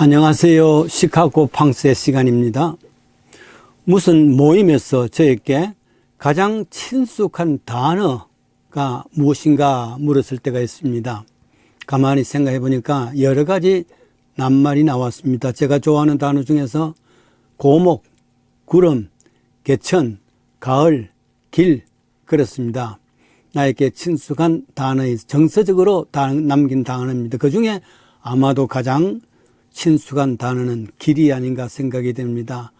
안녕하세요. 시카고 팡스의 시간입니다. 무슨 모임에서 저에게 가장 친숙한 단어가 무엇인가 물었을 때가 있습니다. 가만히 생각해 보니까 여러 가지 낱말이 나왔습니다. 제가 좋아하는 단어 중에서 고목, 구름, 개천, 가을, 길 그렇습니다. 나에게 친숙한 단어에 정서적으로 남긴 단어입니다. 그 중에 아마도 가장 친숙한 단어는 길이 아닌가 생각이 됩니다.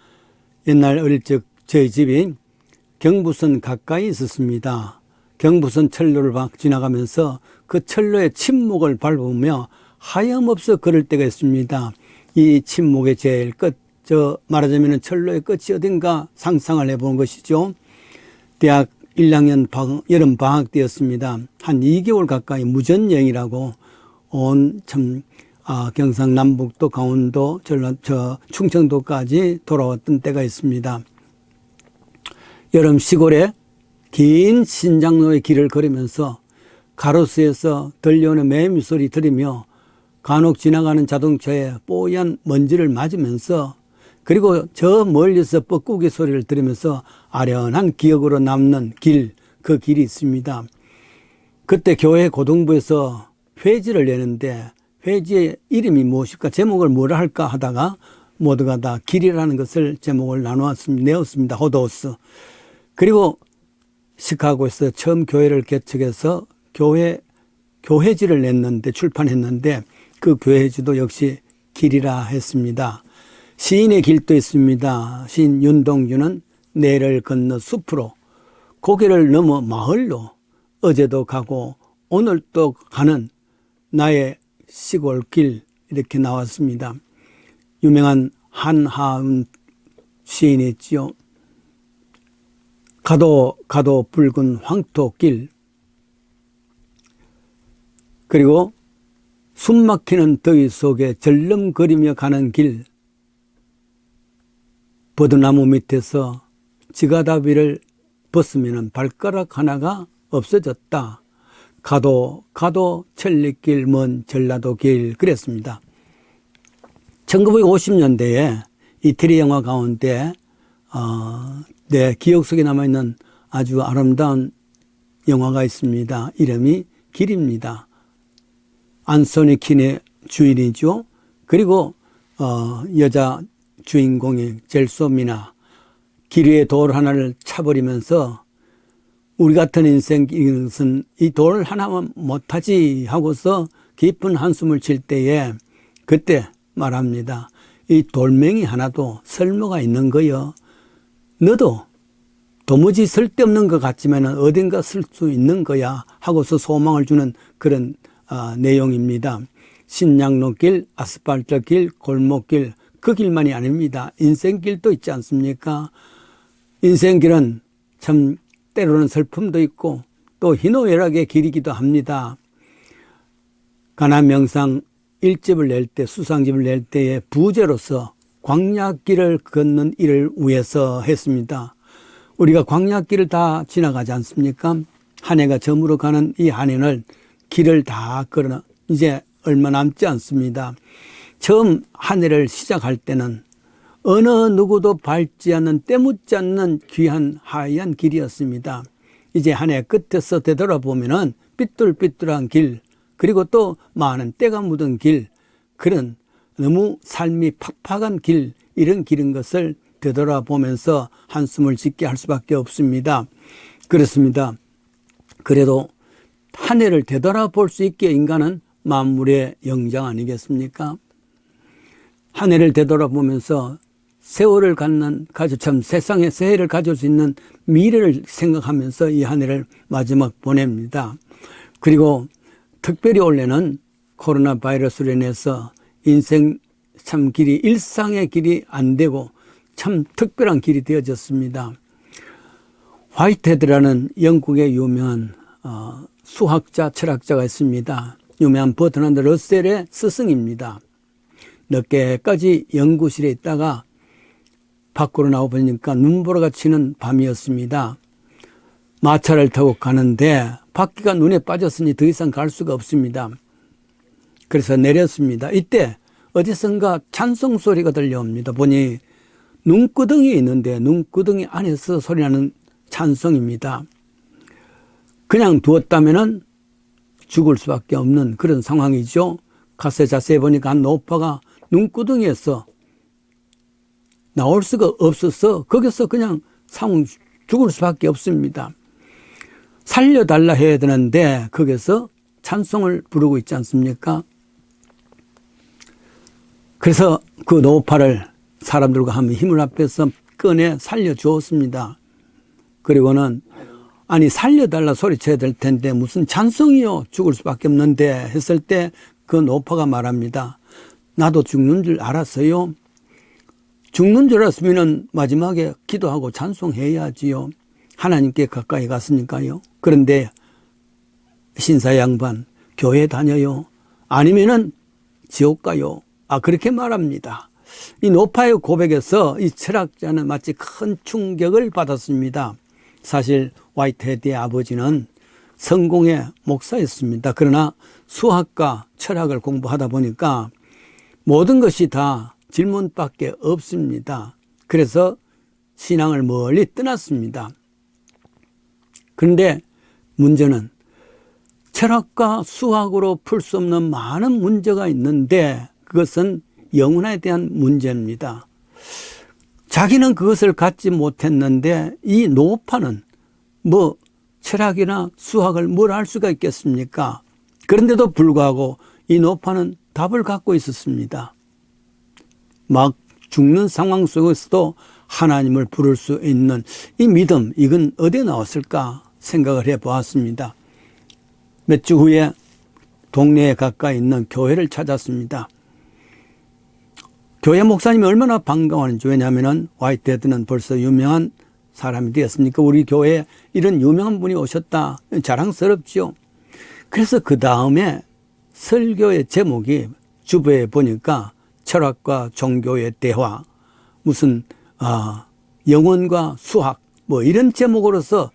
옛날 어릴 적 저희 집이 경부선 가까이 있었습니다. 경부선 철로를 지나가면서 그 철로의 침목을 밟으며 하염없어 걸을 때가 있습니다. 이 침목의 제일 끝, 말하자면 철로의 끝이 어딘가 상상을 해보는 것이죠. 대학 1학년 여름 방학 때였습니다. 한 2개월 가까이 무전여행이라고 경상남북도, 강원도, 충청도까지 돌아왔던 때가 있습니다. 여름 시골에 긴 신장로의 길을 걸으면서 가로수에서 들려오는 매미 소리 들으며 간혹 지나가는 자동차에 뽀얀 먼지를 맞으면서 그리고 저 멀리서 뻐꾸기 소리를 들으면서 아련한 기억으로 남는 길, 그 길이 있습니다. 그때 교회 고등부에서 회지를 내는데 회지의 이름이 무엇일까, 제목을 뭐라 할까 하다가 모두가 다 길이라는 것을 제목을 내었습니다. 호도스. 그리고 시카고에서 처음 교회를 개척해서 교회지를 냈는데, 출판했는데 그 교회지도 역시 길이라 했습니다. 시인의 길도 있습니다. 시인 윤동주는 내를 건너 숲으로, 고개를 넘어 마을로, 어제도 가고 오늘 또 가는 나의 시골길, 이렇게 나왔습니다. 유명한 한하은 시인이 있지요. 가도 붉은 황토길, 그리고 숨막히는 더위 속에 절름거리며 가는 길, 버드나무 밑에서 지가다비를 벗으면 발가락 하나가 없어졌다. 가도 천리길 먼 전라도 길, 그랬습니다. 1950년대에 이태리 영화 가운데 내 기억 속에 남아있는 아주 아름다운 영화가 있습니다. 이름이 길입니다. 안소니 킨의 주인이죠. 그리고 여자 주인공이 젤소미나, 길 위에 돌 하나를 차버리면서 우리 같은 인생은 이 돌 하나만 못하지 하고서 깊은 한숨을 칠 때에 그때 말합니다. 이 돌멩이 하나도 쓸모가 있는 거요. 너도 도무지 쓸데없는 것 같지만 어딘가 쓸 수 있는 거야 하고서 소망을 주는 그런 내용입니다. 신양로길, 아스팔트길, 골목길, 그 길만이 아닙니다. 인생길도 있지 않습니까? 인생길은 참 때로는 슬픔도 있고 또 희노애락의 길이기도 합니다. 가나명상 1집을 낼 때, 수상집을 낼 때에 부제로서 광야길을 걷는 일을 위해서 했습니다. 우리가 광야길을 다 지나가지 않습니까? 한 해가 저물어 가는 이 한 해는 길을 다 걸어 이제 얼마 남지 않습니다. 처음 한 해를 시작할 때는 어느 누구도 밟지 않는, 때묻지 않는 귀한 하얀 길이었습니다. 이제 한 해 끝에서 되돌아보면은 삐뚤삐뚤한 길, 그리고 또 많은 때가 묻은 길, 그런 너무 삶이 팍팍한 길, 이런 길인 것을 되돌아보면서 한숨을 짓게 할 수밖에 없습니다. 그렇습니다. 그래도 한 해를 되돌아볼 수 있게 인간은 만물의 영장 아니겠습니까? 한 해를 되돌아보면서 세월을 참 세상에 새해를 가질 수 있는 미래를 생각하면서 이 한 해를 마지막 보냅니다. 그리고 특별히 올해는 코로나 바이러스로 인해서 인생 참 길이, 일상의 길이 안 되고 참 특별한 길이 되어졌습니다. 화이트헤드라는 영국의 유명한 수학자, 철학자가 있습니다. 유명한 버트란드 러셀의 스승입니다. 늦게까지 연구실에 있다가 밖으로 나와보니까 눈보라가 치는 밤이었습니다. 마차를 타고 가는데 바퀴가 눈에 빠졌으니 더 이상 갈 수가 없습니다. 그래서 내렸습니다. 이때 어디선가 찬송 소리가 들려옵니다. 보니 눈구덩이 있는데 눈구덩이 안에서 소리나는 찬송입니다. 그냥 두었다면은 죽을 수밖에 없는 그런 상황이죠. 가서 자세히 보니까 한 노파가 눈구덩이에서 나올 수가 없어서 거기서 그냥 죽을 수밖에 없습니다. 살려달라 해야 되는데 거기서 찬송을 부르고 있지 않습니까? 그래서 그 노파를 사람들과 함께 힘을 합해서 꺼내 살려주었습니다. 그리고는 아니 살려달라 소리쳐야 될 텐데 무슨 찬송이요, 죽을 수밖에 없는데 했을 때 그 노파가 말합니다. 나도 죽는 줄 알았어요. 죽는 줄 알았으면 마지막에 기도하고 찬송해야지요. 하나님께 가까이 갔으니까요. 그런데 신사 양반 교회 다녀요. 아니면은 지옥 가요. 그렇게 말합니다. 이 노파의 고백에서 이 철학자는 마치 큰 충격을 받았습니다. 사실 화이트헤드의 아버지는 성공의 목사였습니다. 그러나 수학과 철학을 공부하다 보니까 모든 것이 다 질문밖에 없습니다. 그래서 신앙을 멀리 떠났습니다. 그런데 문제는 철학과 수학으로 풀 수 없는 많은 문제가 있는데 그것은 영혼에 대한 문제입니다. 자기는 그것을 갖지 못했는데 이 노파는 철학이나 수학을 뭘 알 수가 있겠습니까? 그런데도 불구하고 이 노파는 답을 갖고 있었습니다. 막 죽는 상황 속에서도 하나님을 부를 수 있는 이 믿음, 이건 어디에 나왔을까 생각을 해보았습니다. 몇 주 후에 동네에 가까이 있는 교회를 찾았습니다. 교회 목사님이 얼마나 반가워하는지. 왜냐하면 화이트헤드는 벌써 유명한 사람이 되었으니까 우리 교회에 이런 유명한 분이 오셨다, 자랑스럽지요. 그래서 그 다음에 설교의 제목이 주부에 보니까 철학과 종교의 대화, 무슨 영혼과 수학 이런 제목으로서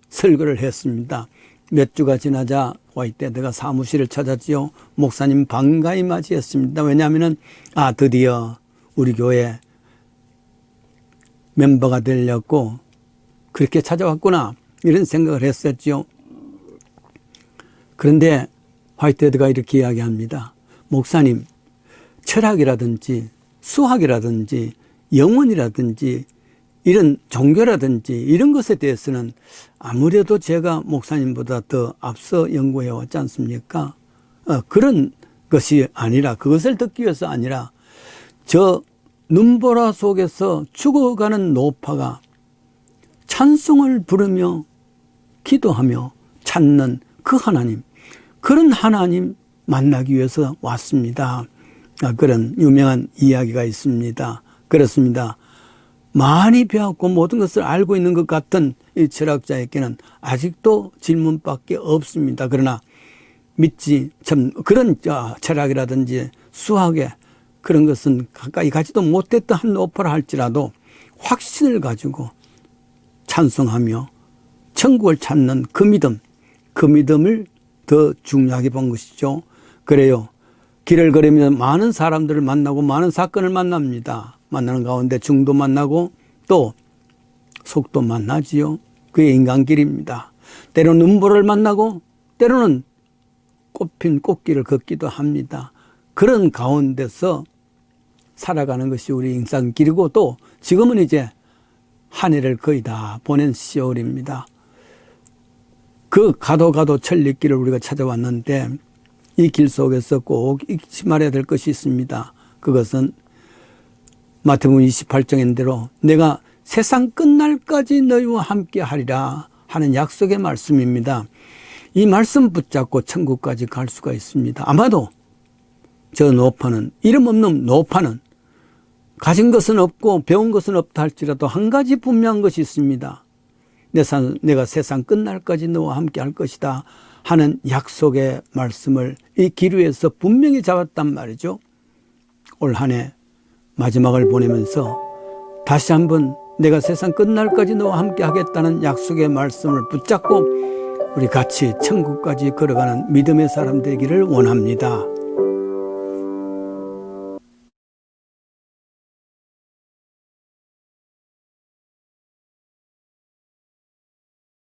설교를 했습니다. 몇 주가 지나자 화이트헤드가 사무실을 찾았지요. 목사님 반가이 맞이했습니다. 왜냐하면 드디어 우리 교회 멤버가 되려고 그렇게 찾아왔구나, 이런 생각을 했었죠. 그런데 화이트헤드가 이렇게 이야기합니다. 목사님, 철학이라든지 수학이라든지 영혼이라든지 이런 종교라든지 이런 것에 대해서는 아무래도 제가 목사님보다 더 앞서 연구해 왔지 않습니까? 그런 것이 아니라, 그것을 듣기 위해서 아니라 저 눈보라 속에서 죽어가는 노파가 찬송을 부르며 기도하며 찾는 그 하나님, 그런 하나님 만나기 위해서 왔습니다. 그런 유명한 이야기가 있습니다. 그렇습니다. 많이 배웠고 모든 것을 알고 있는 것 같은 이 철학자에게는 아직도 질문밖에 없습니다. 그러나 그런 철학이라든지 수학에 그런 것은 가까이 가지도 못했던 한 노파라 할지라도 확신을 가지고 찬송하며 천국을 찾는 그 믿음을 더 중요하게 본 것이죠. 그래요. 길을 걸으면 많은 사람들을 만나고 많은 사건을 만납니다. 만나는 가운데 중도 만나고 또 속도 만나지요. 그게 인간길입니다. 때로는 눈보라를 만나고 때로는 꽃핀 꽃길을 걷기도 합니다. 그런 가운데서 살아가는 것이 우리 인생길이고, 또 지금은 이제 한 해를 거의 다 보낸 시월입니다. 그 가도 천리길을 우리가 찾아왔는데 이 길 속에서 꼭 잊지 말아야 될 것이 있습니다. 그것은 마태복음 28장인 대로 내가 세상 끝날까지 너희와 함께 하리라 하는 약속의 말씀입니다. 이 말씀 붙잡고 천국까지 갈 수가 있습니다. 아마도 저 노파는, 이름 없는 노파는 가진 것은 없고 배운 것은 없다 할지라도 한 가지 분명한 것이 있습니다. 내가 세상 끝날까지 너와 함께 할 것이다 하는 약속의 말씀을 이 길 위에서 분명히 잡았단 말이죠. 올 한 해 마지막을 보내면서 다시 한번 내가 세상 끝날까지 너와 함께 하겠다는 약속의 말씀을 붙잡고 우리 같이 천국까지 걸어가는 믿음의 사람 되기를 원합니다.